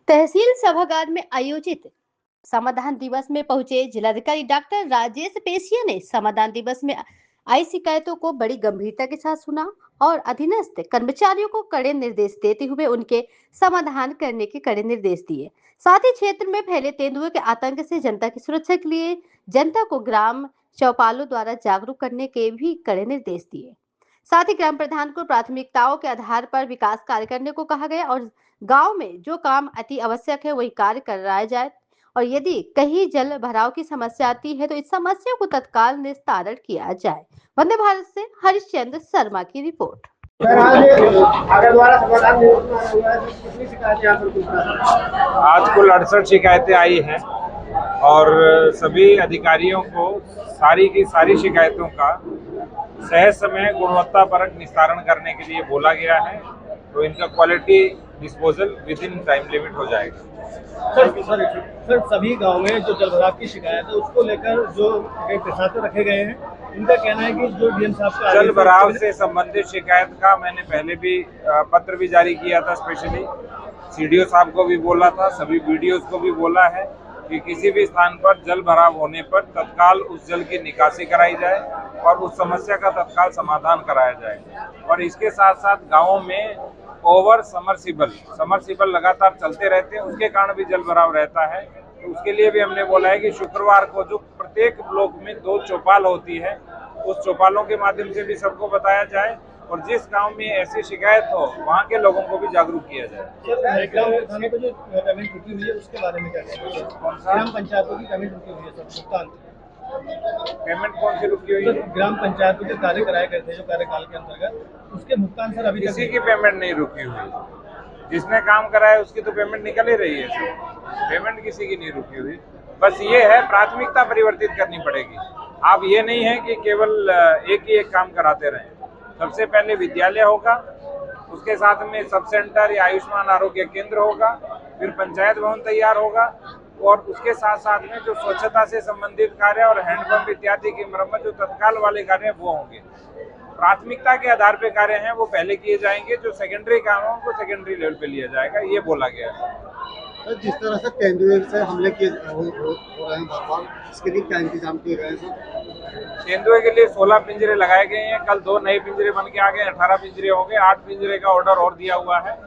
तहसील सभागार में आयोजित समाधान दिवस में पहुंचे जिलाधिकारी डॉक्टर राजेश पेशिया ने समाधान दिवस में आई शिकायतों को बड़ी गंभीरता के साथ सुना और अधीनस्थ कर्मचारियों को कड़े निर्देश देते हुए उनके समाधान करने के कड़े निर्देश दिए। साथ ही क्षेत्र में फैले तेंदुए के आतंक से जनता की सुरक्षा के लिए जनता को ग्राम चौपालों द्वारा जागरूक करने के भी कड़े निर्देश दिए। साथ ही ग्राम प्रधान को प्राथमिकताओं के आधार पर विकास कार्य करने को कहा गया और गांव में जो काम अति आवश्यक है वही कार्य कराया जाए और यदि कहीं जल भराव की समस्या आती है तो इस समस्या को तत्काल निस्तारण किया जाए। वंदे भारत से हरिश्चंद्र शर्मा की रिपोर्ट। आज कुल 68 शिकायतें आई हैं और सभी अधिकारियों को सारी की सारी शिकायतों का सहज समय गुणवत्तापरक निस्तारण करने के लिए बोला गया है, तो इनका quality disposal with in time limit हो जाएगा। सर सभी गांव में जो जलभराव की शिकायत है उसको लेकर जो प्रशासन रखे गए हैं, इनका कहना है कि जो डीएम साहब का जल भराव से संबंधित शिकायत का मैंने पहले भी पत्र भी जारी किया था, स्पेशली सीडीओ साहब को भी बोला था, सभी वीडियोस को भी बोला है कि किसी भी स्थान पर जल भराव होने पर तत्काल उस जल की निकासी कराई जाए और उस समस्या का तत्काल समाधान कराया जाए। और इसके साथ साथ गाँवों में ओवर समरसिबल लगातार चलते रहते हैं, उसके कारण भी जल भराव रहता है। तो उसके लिए भी हमने बोला है कि शुक्रवार को जो प्रत्येक ब्लॉक में 2 चौपाल होती है, उस चौपालों के माध्यम से भी सबको बताया जाए और जिस गांव में ऐसी शिकायत हो वहां के लोगों को भी जागरूक किया जाए। ग्राम को जो पेमेंट रुकी हुई है उसके बारे में क्या कहेंगे? कौन सा ग्राम पंचायतों की पेमेंट रुकी हुई है सर, भुगतान पेमेंट कौन सी रुकी हुई है? ग्राम पंचायतों के कार्य कराए गए थे जो कार्यकाल के अंतर्गत, उसके भुगतान सर अभी किसी की पेमेंट नहीं रुकी हुई। जिसने काम कराया उसकी तो पेमेंट निकल ही रही है सर, पेमेंट किसी की नहीं रुकी हुई। बस ये है प्राथमिकता परिवर्तित करनी पड़ेगी। आप ये नहीं है कि केवल एक ही एक काम कराते रहें। सबसे पहले विद्यालय होगा, उसके साथ में सब सेंटर या आयुष्मान आरोग्य केंद्र होगा, फिर पंचायत भवन तैयार होगा और उसके साथ साथ में जो स्वच्छता से संबंधित कार्य और हैंडपंप इत्यादि की मरम्मत जो तत्काल वाले कार्य वो होंगे। प्राथमिकता के आधार पे कार्य हैं वो पहले किए जाएंगे, जो सेकेंडरी काम है उनको सेकेंडरी लेवल पे लिया जाएगा, ये बोला गया है। सर जिस तरह से तेंदुए से हमले किए हो रहे हैं बार, इसके लिए क्या इंतजाम किए गए हैं सर? तेंदुए के लिए 16 पिंजरे लगाए गए हैं, कल 2 नए पिंजरे बन के आ गए, 18 पिंजरे हो गए, 8 पिंजरे का ऑर्डर और दिया हुआ है।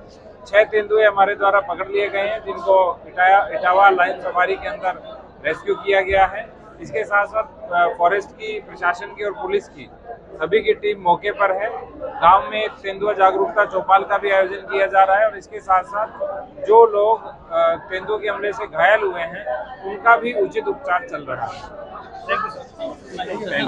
6 तेंदुए हमारे द्वारा पकड़ लिए गए हैं जिनको इटावा लाइन सफारी के अंदर रेस्क्यू किया गया है। इसके साथ साथ फॉरेस्ट की, प्रशासन की और पुलिस की सभी की टीम मौके पर है। गांव में तेंदुआ जागरूकता चौपाल का भी आयोजन किया जा रहा है और इसके साथ साथ जो लोग तेंदुए के हमले से घायल हुए हैं उनका भी उचित उपचार चल रहा है। Thank you sir.